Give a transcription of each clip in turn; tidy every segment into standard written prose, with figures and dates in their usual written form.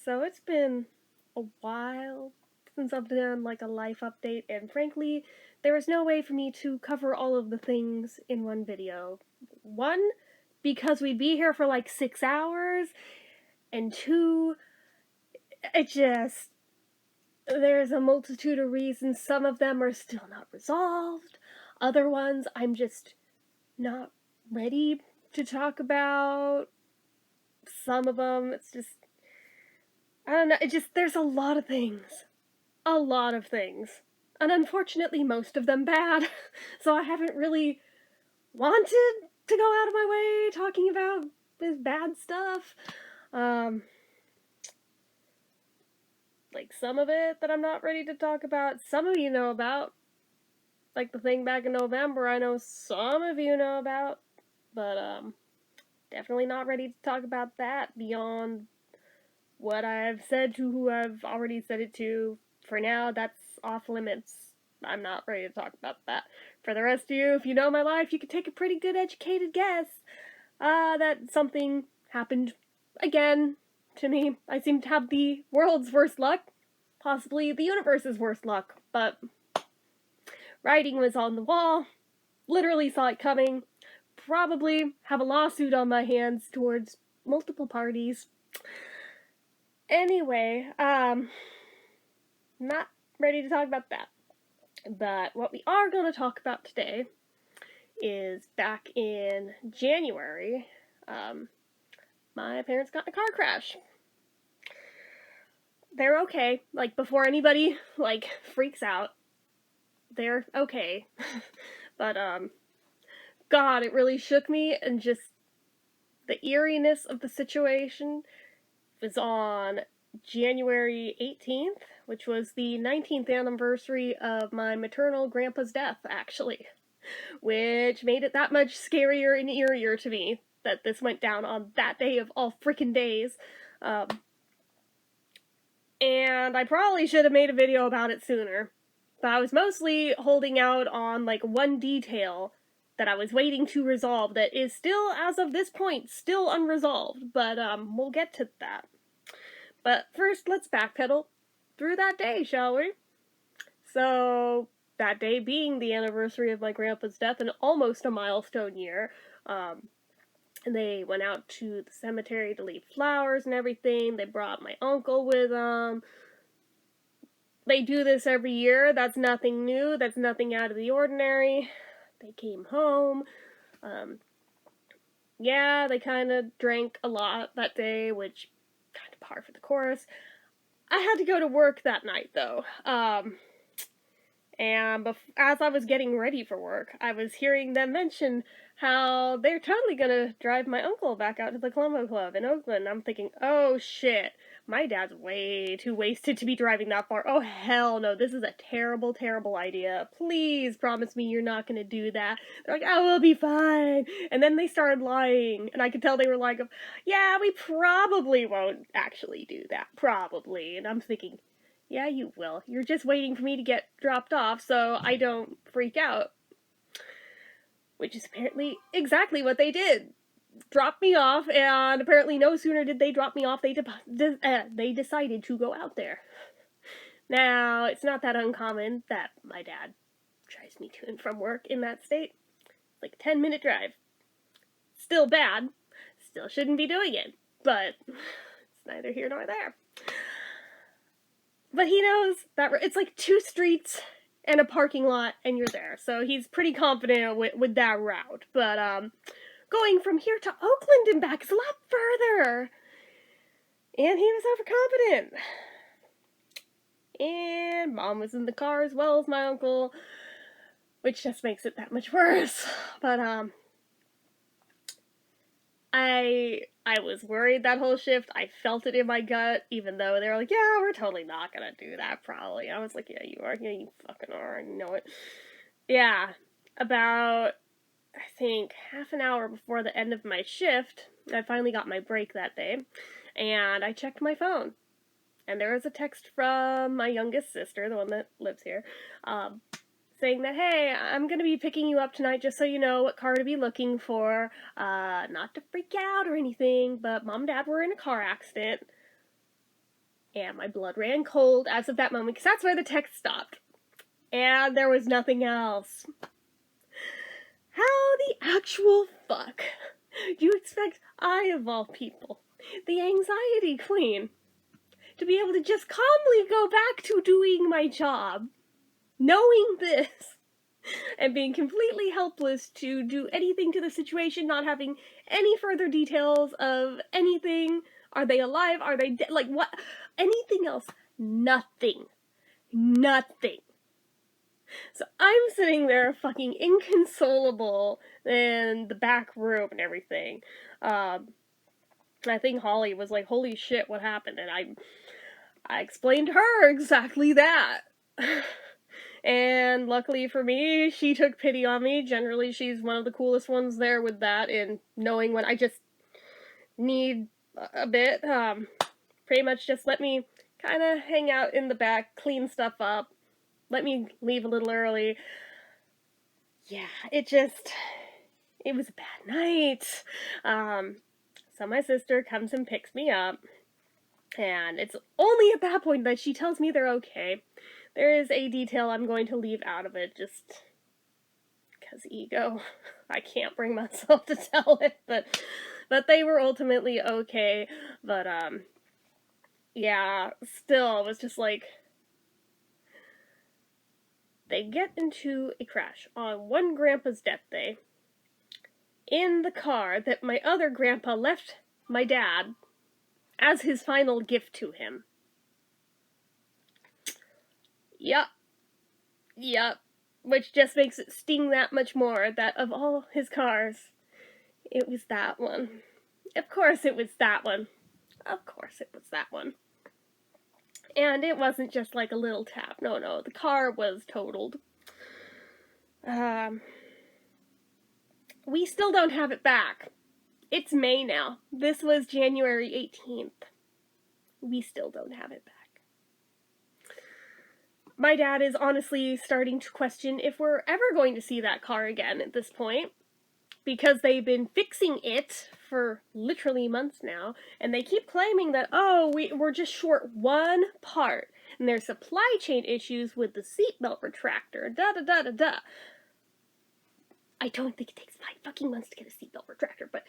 So it's been a while since I've done like a life update, and frankly, there is no way for me to cover all of the things in one video. One, because we'd be here for like 6 hours, and two, it just, there's a multitude of reasons. Some of them are still not resolved. Other ones I'm just not ready to talk about. Some of them, it's just, I don't know, there's a lot of things. A lot of things. And unfortunately, most of them bad. So I haven't really wanted to go out of my way talking about this bad stuff. Like some of it that I'm not ready to talk about, some of you know about. Like the thing back in November, I know some of you know about. But, definitely not ready to talk about that beyond what I've said to who I've already said it to. For now, that's off limits. I'm not ready to talk about that. For the rest of you, if you know my life, you could take a pretty good educated guess that something happened again to me. I seem to have the world's worst luck, possibly the universe's worst luck, but writing was on the wall, literally saw it coming, probably have a lawsuit on my hands towards multiple parties. Anyway, not ready to talk about that. But what we are going to talk about today is back in January, my parents got in a car crash. They're okay. Like, before anybody, like, freaks out, they're okay. But, God, it really shook me, and just the eeriness of the situation was on January 18th, which was the 19th anniversary of my maternal grandpa's death, actually. Which made it that much scarier and eerier to me that this went down on that day of all frickin' days. And I probably should have made a video about it sooner. But I was mostly holding out on, like, one detail that I was waiting to resolve that is still, as of this point, still unresolved. But, we'll get to that. But first, let's backpedal through that day, shall we? So, that day being the anniversary of my grandpa's death and almost a milestone year, they went out to the cemetery to leave flowers and everything. They brought my uncle with them. They do this every year. That's nothing new. That's nothing out of the ordinary. They came home. Yeah, they kind of drank a lot that day, which kind of par for the course. I had to go to work that night, though. And as I was getting ready for work, I was hearing them mention how they're totally gonna drive my uncle back out to the Colombo Club in Oakland. I'm thinking, oh shit, my dad's way too wasted to be driving that far. Oh hell no, this is a terrible, terrible idea. Please promise me you're not gonna do that. They're like, oh, we'll be fine. And then they started lying, and I could tell they were like, yeah, we probably won't actually do that. Probably. And I'm thinking, yeah, you will. You're just waiting for me to get dropped off so I don't freak out. Which is apparently exactly what they did. Dropped me off, and apparently no sooner did they drop me off, they decided to go out there. Now, it's not that uncommon that my dad drives me to and from work in that state. It's like a 10-minute drive. Still bad. Still shouldn't be doing it. But it's neither here nor there. But he knows that it's like 2 streets and a parking lot, and you're there. So he's pretty confident with that route. But, going from here to Oakland and back is a lot further. And he was overconfident. And Mom was in the car as well as my uncle, which just makes it that much worse. But, I was worried that whole shift. I felt it in my gut, even though they were like, yeah, we're totally not gonna do that, probably. I was like, yeah, you are. Yeah, you fucking are. I know it. Yeah. About, I think, half an hour before the end of my shift, I finally got my break that day, and I checked my phone. And there was a text from my youngest sister, the one that lives here, saying that, hey, I'm going to be picking you up tonight just so you know what car to be looking for. Not to freak out or anything, but Mom and Dad were in a car accident. And my blood ran cold as of that moment, because that's where the text stopped. And there was nothing else. How the actual fuck do you expect I, of all people, the anxiety queen, to be able to just calmly go back to doing my job, knowing this, and being completely helpless to do anything to the situation, not having any further details of anything? Are they alive? Are they dead? Like, what? Anything else? Nothing. Nothing. So I'm sitting there fucking inconsolable in the back room and everything. I think Holly was like, holy shit, what happened? And I explained to her exactly that. And luckily for me, she took pity on me. Generally, she's one of the coolest ones there with that, and knowing when I just need a bit. Pretty much just let me kind of hang out in the back, clean stuff up, let me leave a little early. Yeah, it was a bad night. So my sister comes and picks me up, and it's only at that point that she tells me they're okay. There is a detail I'm going to leave out of it, just because ego. I can't bring myself to tell it, but they were ultimately okay. But, yeah, still, it was just like, they get into a crash on one grandpa's death day in the car that my other grandpa left my dad as his final gift to him. Yep. Which just makes it sting that much more that of all his cars, it was that one. Of course it was that one. Of course it was that one. And it wasn't just like a little tap. No, the car was totaled. We still don't have it back. It's May now. This was January 18th. We still don't have it back. My dad is honestly starting to question if we're ever going to see that car again at this point, because they've been fixing it for literally months now, and they keep claiming that, oh, we're just short one part, and there's supply chain issues with the seatbelt retractor, da-da-da-da-da. I don't think it takes 5 fucking months to get a seatbelt retractor, but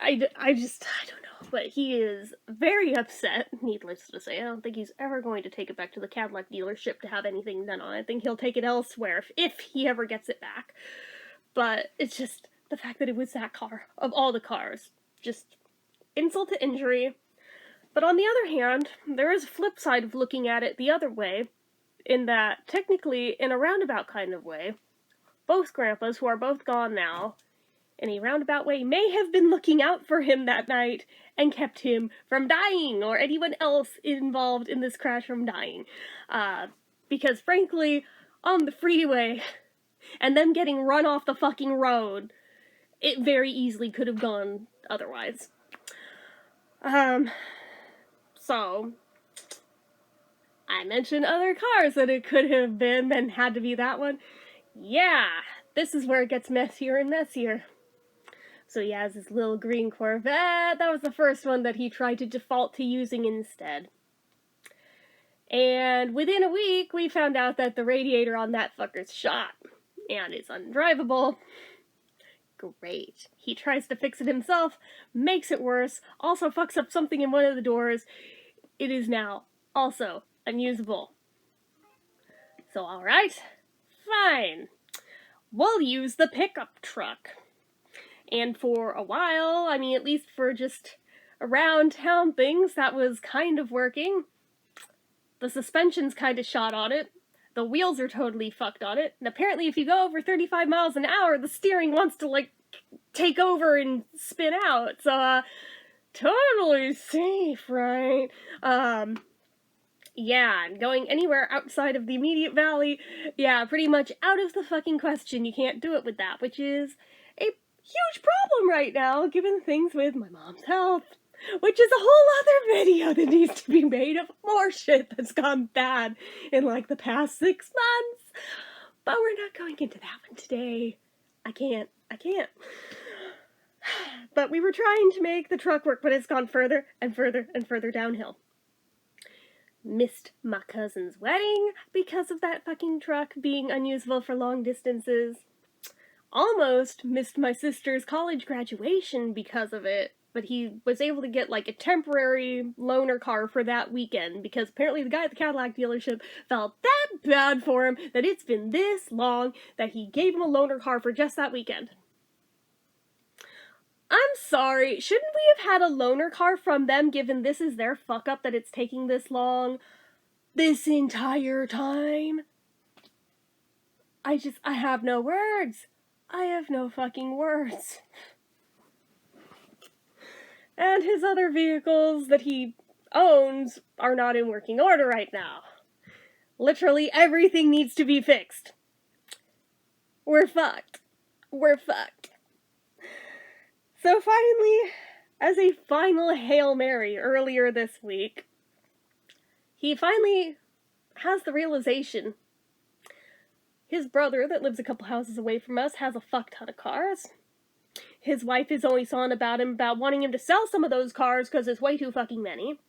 I don't know. But he is very upset, needless to say. I don't think he's ever going to take it back to the Cadillac dealership to have anything done on it. I think he'll take it elsewhere if he ever gets it back. But it's just the fact that it was that car, of all the cars. Just insult to injury. But on the other hand, there is a flip side of looking at it the other way, in that, technically, in a roundabout kind of way, both grandpas, who are both gone now, in a roundabout way, may have been looking out for him that night and kept him from dying, or anyone else involved in this crash from dying. Because frankly, on the freeway, and them getting run off the fucking road, it very easily could have gone otherwise. So, I mentioned other cars that it could have been and had to be that one. Yeah, this is where it gets messier and messier. So he has his little green Corvette. That was the first one that he tried to default to using instead. And within a week, we found out that the radiator on that fucker's shot, and it's undrivable. Great. He tries to fix it himself, makes it worse, also fucks up something in one of the doors. It is now also unusable. So, alright, fine. We'll use the pickup truck. And for a while, I mean, at least for just around town things, that was kind of working. The suspension's kind of shot on it. The wheels are totally fucked on it. And apparently if you go over 35 miles an hour, the steering wants to, like, take over and spin out. So, totally safe, right? Yeah, and going anywhere outside of the immediate valley, yeah, pretty much out of the fucking question. You can't do it with that, which is a huge problem right now, given things with my mom's health, which is a whole other video that needs to be made of more shit that's gone bad in, like, the past 6 months. But we're not going into that one today. I can't. But we were trying to make the truck work, but it's gone further and further and further downhill. missed my cousin's wedding because of that fucking truck being unusable for long distances. Almost missed my sister's college graduation because of it, but he was able to get like a temporary loaner car for that weekend because apparently the guy at the Cadillac dealership felt that bad for him that it's been this long that he gave him a loaner car for just that weekend. I'm sorry, shouldn't we have had a loaner car from them given this is their fuck up that it's taking this long this entire time? I have no words. I have no fucking words. And his other vehicles that he owns are not in working order right now. Literally everything needs to be fixed. We're fucked. We're fucked. So finally, as a final Hail Mary earlier this week, he finally has the realization his brother that lives a couple houses away from us has a fuck ton of cars. His wife is always on about him about wanting him to sell some of those cars because it's way too fucking many.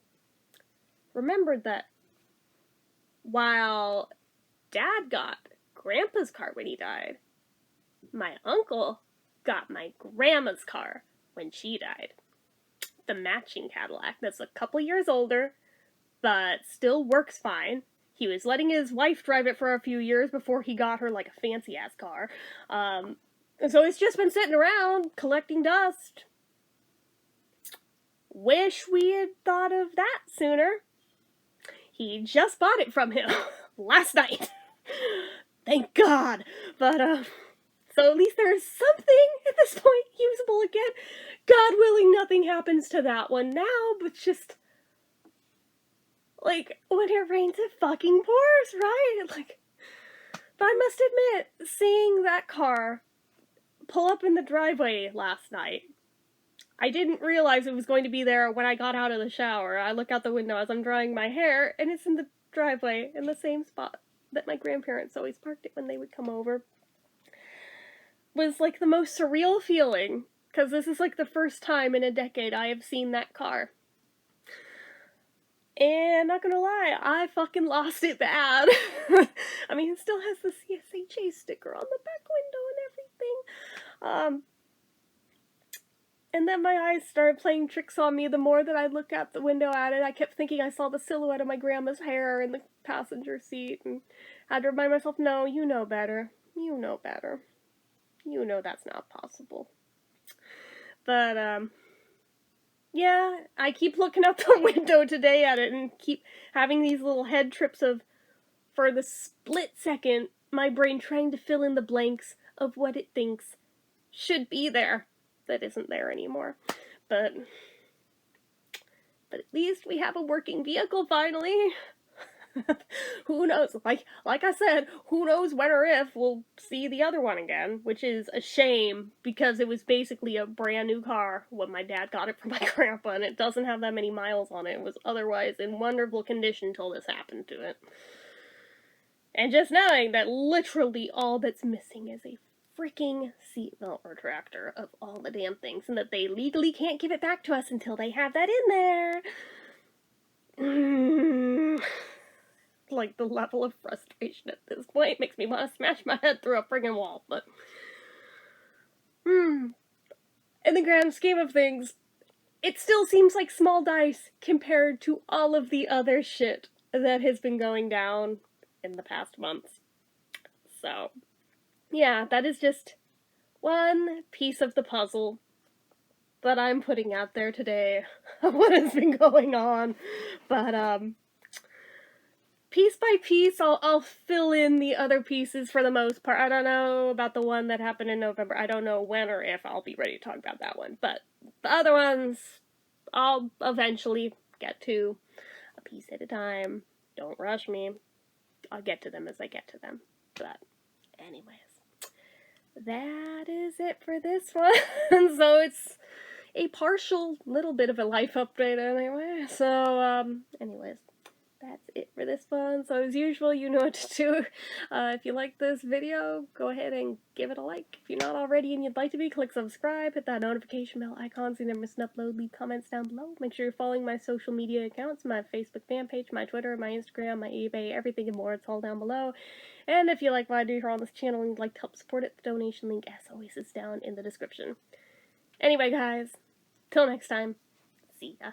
Remembered that while Dad got Grandpa's car when he died, my uncle got my grandma's car when she died. The matching Cadillac that's a couple years older, but still works fine. He was letting his wife drive it for a few years before he got her like a fancy-ass car. So it's just been sitting around collecting dust. Wish we had thought of that sooner. He just bought it from him last night. Thank God. But, so at least there's something at this point usable again. God willing, nothing happens to that one now, but just, like, when it rains, it fucking pours, right? Like, but I must admit, seeing that car pull up in the driveway last night, I didn't realize it was going to be there when I got out of the shower. I look out the window as I'm drying my hair, and it's in the driveway in the same spot that my grandparents always parked it when they would come over. Was like the most surreal feeling, because this is like the first time in a decade I have seen that car. And not gonna lie, I fucking lost it bad. I mean, it still has the CSHA sticker on the back window and everything. And then my eyes started playing tricks on me the more that I looked out the window at it. I kept thinking I saw the silhouette of my grandma's hair in the passenger seat, and I had to remind myself, no, you know better. You know better. You know that's not possible. But, yeah, I keep looking out the window today at it and keep having these little head trips of, for the split second, my brain trying to fill in the blanks of what it thinks should be there that isn't there anymore. But at least we have a working vehicle finally. Who knows? Like I said, who knows when or if we'll see the other one again, which is a shame because it was basically a brand new car when my dad got it from my grandpa, and it doesn't have that many miles on it. It was otherwise in wonderful condition till this happened to it. And just knowing that literally all that's missing is a freaking seatbelt retractor of all the damn things, and that they legally can't give it back to us until they have that in there. Like, the level of frustration at this point makes me want to smash my head through a friggin' wall, but in the grand scheme of things, it still seems like small dice compared to all of the other shit that has been going down in the past months. So, yeah, that is just one piece of the puzzle that I'm putting out there today of what has been going on. But, piece by piece, I'll fill in the other pieces for the most part. I don't know about the one that happened in November. I don't know when or if I'll be ready to talk about that one. But the other ones, I'll eventually get to a piece at a time. Don't rush me. I'll get to them as I get to them. But anyways, that is it for this one. So it's a partial little bit of a life update anyway. So, anyways. that's it for this one. So as usual, you know what to do. If you like this video, go ahead and give it a like. If you're not already and you'd like to be, click subscribe, hit that notification bell icon so you never miss an upload, leave comments down below. Make sure you're following my social media accounts, my Facebook fan page, my Twitter, my Instagram, my eBay, everything and more. It's all down below. And if you like what I do here on this channel and you'd like to help support it, the donation link, as always, is down in the description. Anyway, guys, till next time, see ya.